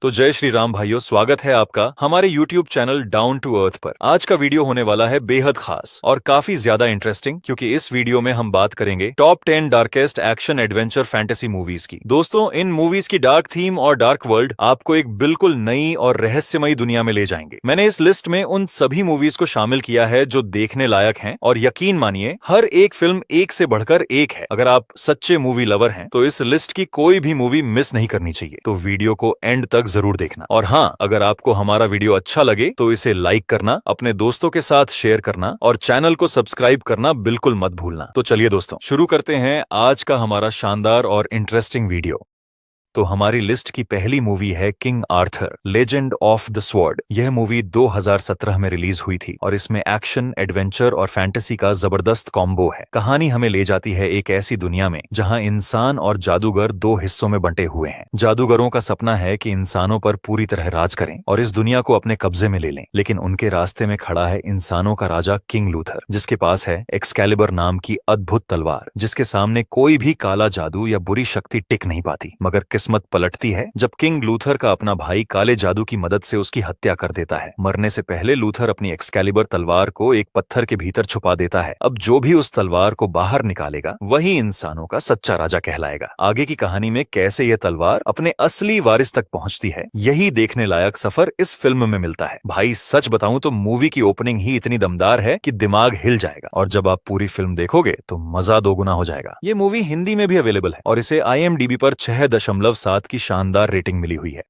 तो जय श्री राम भाइयों, स्वागत है आपका हमारे YouTube channel down to earth पर। आज का वीडियो होने वाला है बेहद खास और काफी ज्यादा इंटरेस्टिंग, क्योंकि इस वीडियो में हम बात करेंगे top 10 darkest action adventure fantasy movies की। दोस्तों, इन मूवीज की डार्क थीम और डार्क वर्ल्ड आपको एक बिल्कुल नई और रहस्यमयी दुनिया में ले जाएंगे। मैंने इस लिस्ट में उन सभी मूवीज को शामिल किया है जो देखने लायक हैं, और यकीन मानिए हर एक फिल्म एक से बढ़कर एक है। अगर आप सच्चे मूवी लवर हैं तो इस लिस्ट की कोई भी मूवी मिस नहीं करनी चाहिए। तो वीडियो को एंड तक जरूर देखना। और हाँ, अगर आपको हमारा वीडियो अच्छा लगे तो इसे लाइक करना, अपने दोस्तों के साथ शेयर करना और चैनल को सब्सक्राइब करना बिल्कुल मत भूलना। तो चलिए दोस्तों, शुरू करते हैं आज का हमारा शानदार और इंटरेस्टिंग वीडियो। तो हमारी लिस्ट की पहली मूवी है king Arthur legend of the sword. यह मूवी 2017 में रिलीज हुई थी और इसमें एक्शन, एडवेंचर और फैंटेसी का जबरदस्त कॉम्बो है। कहानी हमें ले जाती है एक ऐसी दुनिया में जहां इंसान और जादूगर दो हिस्सों में बंटे हुए हैं। जादूगरों का सपना है कि इंसानों पर पूरी तरह राज करें और इस दुनिया को अपने कब्जे में ले लें, लेकिन उनके रास्ते में खड़ा है इंसानों का राजा किंग लूथर, जिसके पास है एक्सकैलिबर नाम की अद्भुत तलवार, जिसके सामने कोई भी काला जादू या बुरी शक्ति टिक नहीं पाती। मगर किस्मत पलटती है जब किंग लूथर का अपना भाई काले जादू की मदद से उसकी हत्या कर देता है। मरने से पहले लूथर अपनी एक्सकैलिबर तलवार को एक पत्थर के भीतर छुपा देता है। अब जो भी उस तलवार को बाहर निकालेगा वही इंसानों का सच्चा राजा कहलाएगा। आगे की कहानी में कैसे यह तलवार अपने असली वारिस तक पहुंचती है, यही देखने लायक सफर इस फिल्म में मिलता है। भाई सच बताऊं तो मूवी की ओपनिंग ही इतनी दमदार है कि दिमाग हिल जाएगा, और जब आप पूरी फिल्म देखोगे तो मजा दोगुना हो जाएगा। ये मूवी हिंदी में भी अवेलेबल है और इसे IMDb पर 6.7 की शानदार रेटिंग मिली हुई है।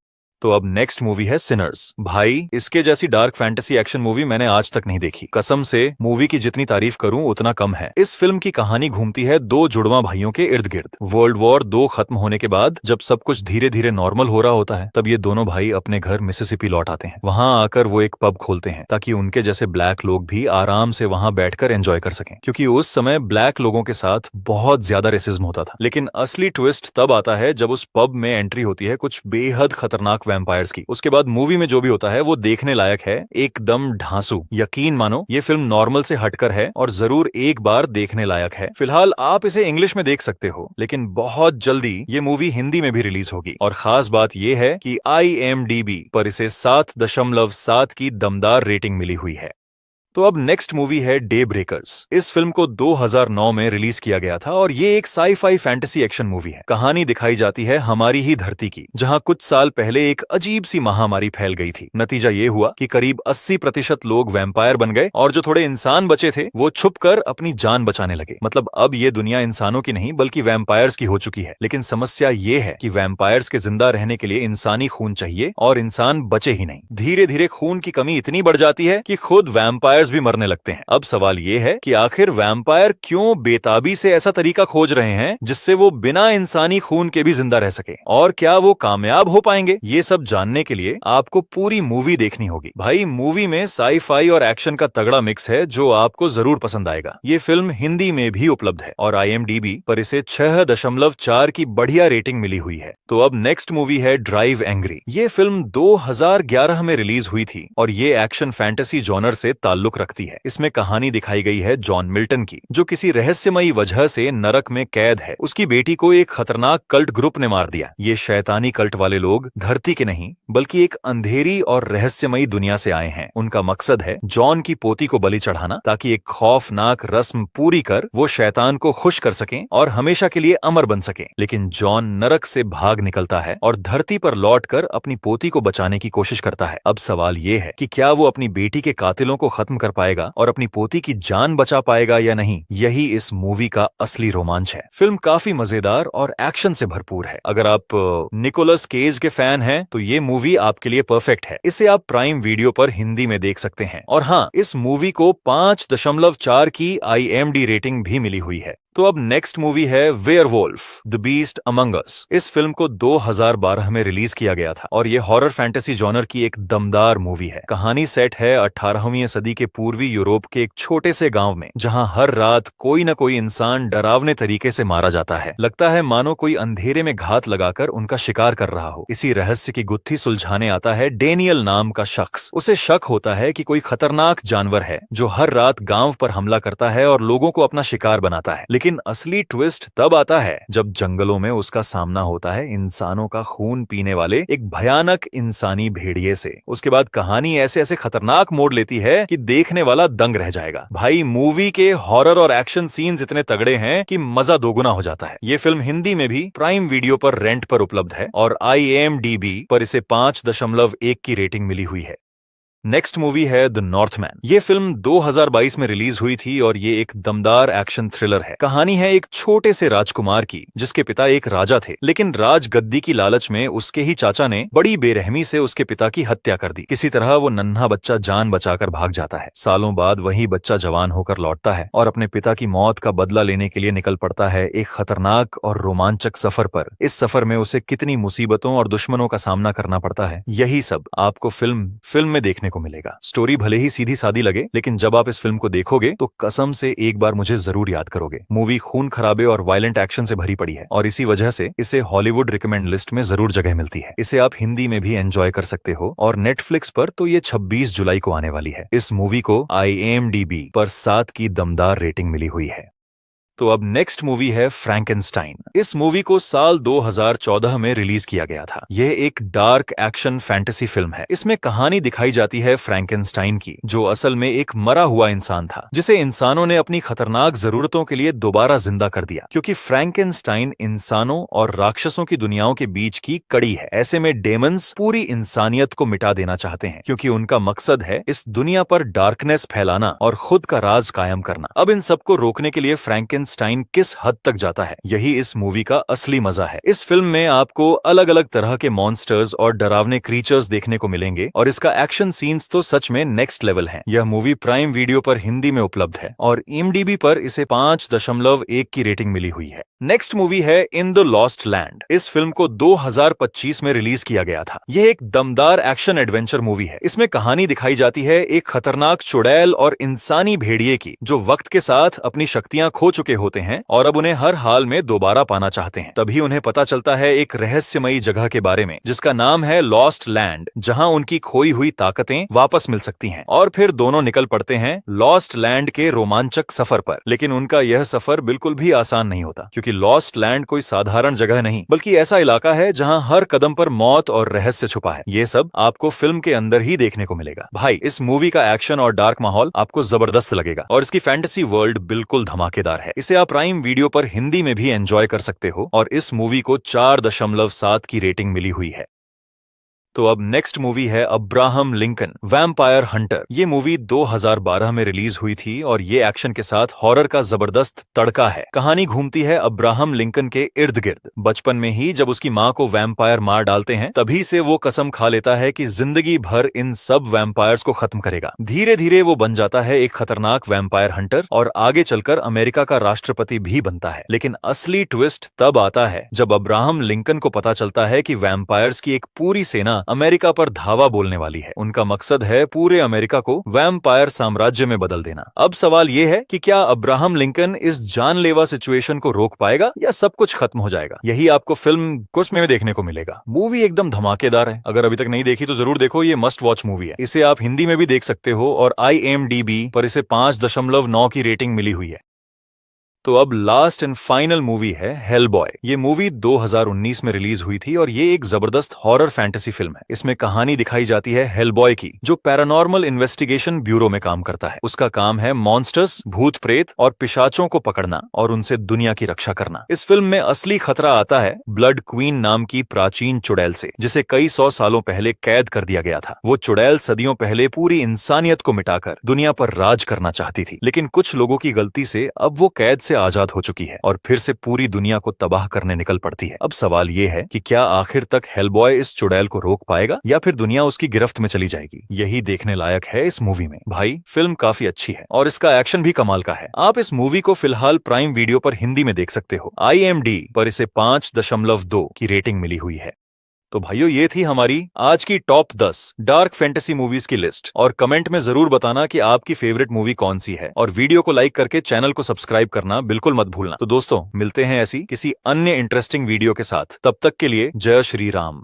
तो अब नेक्स्ट मूवी है सिनर्स। भाई, इसके जैसी डार्क फैंटेसी एक्शन मूवी मैंने आज तक नहीं देखी। कसम से मूवी की जितनी तारीफ करूं उतना कम है। इस फिल्म की कहानी घूमती है दो जुड़वा भाइयों के इर्द गिर्द। वर्ल्ड वॉर 2 खत्म होने के बाद जब सब कुछ धीरे धीरे नॉर्मल हो रहा होता है, तब ये दोनों भाई अपने घर मिसिसिपी लौट आते हैं। वहां आकर वो एक पब खोलते हैं ताकि उनके जैसे ब्लैक लोग भी आराम से वहां बैठकर एंजॉय कर सकें, क्योंकि उस समय ब्लैक लोगों के साथ बहुत ज्यादा रेसिज्म होता था। लेकिन असली ट्विस्ट तब आता है जब उस पब में एंट्री होती है कुछ बेहद खतरनाक वैम्पायर्स की। उसके बाद मूवी में जो भी होता है वो देखने लायक है, एकदम ढांसू। यकीन मानो ये फिल्म नॉर्मल से हटकर है और जरूर एक बार देखने लायक है। फिलहाल आप इसे इंग्लिश में देख सकते हो, लेकिन बहुत जल्दी ये मूवी हिंदी में भी रिलीज होगी। और खास बात ये है कि IMDb पर इसे 7.7 की दमदार रेटिंग मिली हुई है। तो अब नेक्स्ट मूवी है डे ब्रेकर्स। इस फिल्म को 2009 में रिलीज किया गया था और ये एक साई-फाई फैंटेसी एक्शन मूवी है। कहानी दिखाई जाती है हमारी ही धरती की, जहां कुछ साल पहले एक अजीब सी महामारी फैल गई थी। नतीजा ये हुआ कि करीब 80% लोग वैम्पायर बन गए और जो थोड़े इंसान बचे थे वो छुपकर अपनी जान बचाने लगे। मतलब अब ये दुनिया इंसानों की नहीं बल्कि वैम्पायर्स की हो चुकी है। लेकिन समस्या ये है कि वैम्पायर्स के जिंदा रहने के लिए इंसानी खून चाहिए और इंसान बचे ही नहीं। धीरे धीरे खून की कमी इतनी बढ़ जाती है कि खुद वैम्पायर भी मरने लगते हैं। अब सवाल ये है कि आखिर वैम्पायर क्यों बेताबी से ऐसा तरीका खोज रहे हैं जिससे वो बिना इंसानी खून के भी जिंदा रह सके, और क्या वो कामयाब हो पाएंगे? ये सब जानने के लिए आपको पूरी मूवी देखनी होगी। भाई, मूवी में साई-फाई और एक्शन का तगड़ा मिक्स है जो आपको जरूर पसंद आएगा। ये फिल्म हिंदी में भी उपलब्ध है और IMDb पर इसे 6.4 की बढ़िया रेटिंग मिली हुई है। तो अब नेक्स्ट मूवी है ड्राइव एंग्री। ये फिल्म 2011 में रिलीज हुई थी और ये एक्शन फैंटेसी जॉनर से ताल्लुक रखती है। इसमें कहानी दिखाई गई है जॉन मिल्टन की, जो किसी रहस्यमयी वजह से नरक में कैद है। उसकी बेटी को एक खतरनाक कल्ट ग्रुप ने मार दिया। ये शैतानी कल्ट वाले लोग धरती के नहीं बल्कि एक अंधेरी और रहस्यमयी दुनिया से आए हैं। उनका मकसद है जॉन की पोती को बलि चढ़ाना, ताकि एक खौफनाक रस्म पूरी कर वो शैतान को खुश कर सकें और हमेशा के लिए अमर बन सकें। लेकिन जॉन नरक से भाग निकलता है और धरती पर लौटकर अपनी पोती को बचाने की कोशिश करता है। अब सवाल ये है कि क्या वो अपनी बेटी के कातिलों को खत्म कर पाएगा और अपनी पोती की जान बचा पाएगा या नहीं? यही इस मूवी का असली रोमांच है। फिल्म काफी मजेदार और एक्शन से भरपूर है। अगर आप निकोलस केज के फैन हैं तो ये मूवी आपके लिए परफेक्ट है। इसे आप प्राइम वीडियो पर हिंदी में देख सकते हैं। और हाँ, इस मूवी को 5.4 की IMDb रेटिंग भी मिली हुई है। तो अब नेक्स्ट मूवी है वेयरवुल्फ द बीस्ट अमंग अस। इस फिल्म को 2012 में रिलीज किया गया था और ये हॉरर फैंटेसी जॉनर की एक दमदार मूवी है। कहानी सेट है 18वीं सदी के पूर्वी यूरोप के एक छोटे से गांव में, जहां हर रात कोई न कोई इंसान डरावने तरीके से मारा जाता है। लगता है मानो कोई अंधेरे में घात लगाकर उनका शिकार कर रहा हो। इसी रहस्य की गुत्थी सुलझाने आता है डेनियल नाम का शख्स। उसे शक होता है कि कोई खतरनाक जानवर है जो हर रात गांव पर हमला करता है और लोगों को अपना शिकार बनाता है। लेकिन असली ट्विस्ट तब आता है जब जंगलों में उसका सामना होता है इंसानों का खून पीने वाले एक भयानक इंसानी भेड़िए से। उसके बाद कहानी ऐसे ऐसे खतरनाक मोड़ लेती है कि देखने वाला दंग रह जाएगा। भाई मूवी के हॉरर और एक्शन सीन्स इतने तगड़े हैं कि मजा दोगुना हो जाता है। ये फिल्म हिंदी में भी प्राइम वीडियो पर रेंट पर उपलब्ध है और IMDb पर इसे 5.1 की रेटिंग मिली हुई है। नेक्स्ट मूवी है द नॉर्थमैन। ये फिल्म 2022 में रिलीज हुई थी और ये एक दमदार एक्शन थ्रिलर है। कहानी है एक छोटे से राजकुमार की जिसके पिता एक राजा थे, लेकिन राजगद्दी की लालच में उसके ही चाचा ने बड़ी बेरहमी से उसके पिता की हत्या कर दी। किसी तरह वो नन्हा बच्चा जान बचाकर भाग जाता है। सालों बाद वही बच्चा जवान होकर लौटता है और अपने पिता की मौत का बदला लेने के लिए निकल पड़ता है एक खतरनाक और रोमांचक सफर पर। इस सफर में उसे कितनी मुसीबतों और दुश्मनों का सामना करना पड़ता है, यही सब आपको फिल्म में देखने को मिलेगा। स्टोरी भले ही सीधी सादी लगे, लेकिन जब आप इस फिल्म को देखोगे तो कसम से एक बार मुझे जरूर याद करोगे। मूवी खून खराबे और वायलेंट एक्शन से भरी पड़ी है और इसी वजह से इसे हॉलीवुड रिकमेंड लिस्ट में जरूर जगह मिलती है। इसे आप हिंदी में भी एंजॉय कर सकते हो और नेटफ्लिक्स पर तो ये 26 जुलाई को आने वाली है। इस मूवी को IMDb पर 7 की दमदार रेटिंग मिली हुई है। तो अब नेक्स्ट मूवी है फ्रैंकेनस्टाइन। इस मूवी को साल 2014 में रिलीज किया गया था। यह एक डार्क एक्शन फैंटेसी फिल्म है। इसमें कहानी दिखाई जाती है फ्रैंकेनस्टाइन की, जो असल में एक मरा हुआ इंसान था जिसे इंसानों ने अपनी खतरनाक जरूरतों के लिए दोबारा जिंदा कर दिया। क्योंकि फ्रैंकेनस्टाइन इंसानों और राक्षसों की दुनियाओं के बीच की कड़ी है, ऐसे में डेमंस पूरी इंसानियत को मिटा देना चाहते हैं क्योंकि उनका मकसद है इस दुनिया पर डार्कनेस फैलाना और खुद का राज कायम करना। अब इन सबको रोकने के लिए फ्रैंकेनस्टाइन किस हद तक जाता है, यही इस मूवी का असली मजा है। इस फिल्म में आपको अलग अलग तरह के मॉन्स्टर्स और डरावने क्रीचर्स देखने को मिलेंगे और इसका एक्शन सीन्स तो सच में नेक्स्ट लेवल है। यह मूवी प्राइम वीडियो पर हिंदी में उपलब्ध है और IMDb पर इसे 5.1 की रेटिंग मिली हुई है। नेक्स्ट मूवी है इन द लॉस्ट लैंड। इस फिल्म को 2025 में रिलीज किया गया था। यह एक दमदार एक्शन एडवेंचर मूवी है। इसमें कहानी दिखाई जाती है एक खतरनाक चुड़ैल और इंसानी भेड़िए की, जो वक्त के साथ अपनी शक्तियां खो चुके होते हैं और अब उन्हें हर हाल में दोबारा पाना चाहते हैं। तभी उन्हें पता चलता है एक रहस्यमयी जगह के बारे में जिसका नाम है लॉस्ट लैंड, जहां उनकी खोई हुई ताकतें वापस मिल सकती हैं। और फिर दोनों निकल पड़ते हैं लॉस्ट लैंड के रोमांचक सफर पर। लेकिन उनका यह सफर बिल्कुल भी आसान नहीं होता, क्योंकि लॉस्ट लैंड कोई साधारण जगह नहीं बल्कि ऐसा इलाका है जहां हर कदम पर मौत और रहस्य छुपा है। ये सब आपको फिल्म के अंदर ही देखने को मिलेगा। भाई इस मूवी का एक्शन और डार्क माहौल आपको जबरदस्त लगेगा और इसकी फैंटेसी वर्ल्ड बिल्कुल धमाकेदार है। इसे आप प्राइम वीडियो पर हिंदी में भी एंजॉय कर सकते हो और इस मूवी को 4.7 की रेटिंग मिली हुई है। तो अब नेक्स्ट मूवी है अब्राहम लिंकन वैम्पायर हंटर। ये मूवी 2012 में रिलीज हुई थी और ये एक्शन के साथ हॉरर का जबरदस्त तड़का है। कहानी घूमती है अब्राहम लिंकन के इर्द गिर्द। बचपन में ही जब उसकी माँ को वैम्पायर मार डालते हैं, तभी से वो कसम खा लेता है कि जिंदगी भर इन सब वैम्पायर्स को खत्म करेगा। धीरे धीरे वो बन जाता है एक खतरनाक वैम्पायर हंटर और आगे चलकर अमेरिका का राष्ट्रपति भी बनता है। लेकिन असली ट्विस्ट तब आता है जब अब्राहम लिंकन को पता चलता है कि वैम्पायर्स की एक पूरी सेना अमेरिका पर धावा बोलने वाली है। उनका मकसद है पूरे अमेरिका को वैम्पायर साम्राज्य में बदल देना। अब सवाल यह है कि क्या अब्राहम लिंकन इस जानलेवा सिचुएशन को रोक पाएगा या सब कुछ खत्म हो जाएगा? यही आपको फिल्म कुछ में देखने को मिलेगा। मूवी एकदम धमाकेदार है। अगर अभी तक नहीं देखी तो जरूर देखो, ये मस्ट वॉच मूवी है। इसे आप हिंदी में भी देख सकते हो और IMDb पर इसे 5.9 की रेटिंग मिली हुई है। तो अब लास्ट एंड फाइनल मूवी है हेलबॉय। ये मूवी 2019 में रिलीज हुई थी और ये एक जबरदस्त हॉरर फैंटेसी फिल्म है। इसमें कहानी दिखाई जाती है हेलबॉय की, जो पैरानॉर्मल इन्वेस्टिगेशन ब्यूरो में काम करता है। उसका काम है मॉन्स्टर्स, भूत प्रेत और पिशाचों को पकड़ना और उनसे दुनिया की रक्षा करना। इस फिल्म में असली खतरा आता है ब्लड क्वीन नाम की प्राचीन चुड़ैल से, जिसे कई 100 सालों पहले कैद कर दिया गया था। वो चुड़ैल सदियों पहले पूरी इंसानियत को मिटाकर दुनिया पर राज करना चाहती थी, लेकिन कुछ लोगों की गलती से अब वो कैद से आजाद हो चुकी है और फिर से पूरी दुनिया को तबाह करने निकल पड़ती है। अब सवाल ये है कि क्या आखिर तक हेलबॉय इस चुड़ैल को रोक पाएगा या फिर दुनिया उसकी गिरफ्त में चली जाएगी? यही देखने लायक है इस मूवी में। भाई फिल्म काफी अच्छी है और इसका एक्शन भी कमाल का है। आप इस मूवी को फिलहाल प्राइम वीडियो पर हिंदी में देख सकते हो। IMDb पर इसे 5.2 की रेटिंग मिली हुई है। तो भाइयों, ये थी हमारी आज की टॉप 10 डार्क फैंटेसी मूवीज की लिस्ट। और कमेंट में जरूर बताना कि आपकी फेवरेट मूवी कौन सी है और वीडियो को लाइक करके चैनल को सब्सक्राइब करना बिल्कुल मत भूलना। तो दोस्तों, मिलते हैं ऐसी किसी अन्य इंटरेस्टिंग वीडियो के साथ। तब तक के लिए जय श्री राम।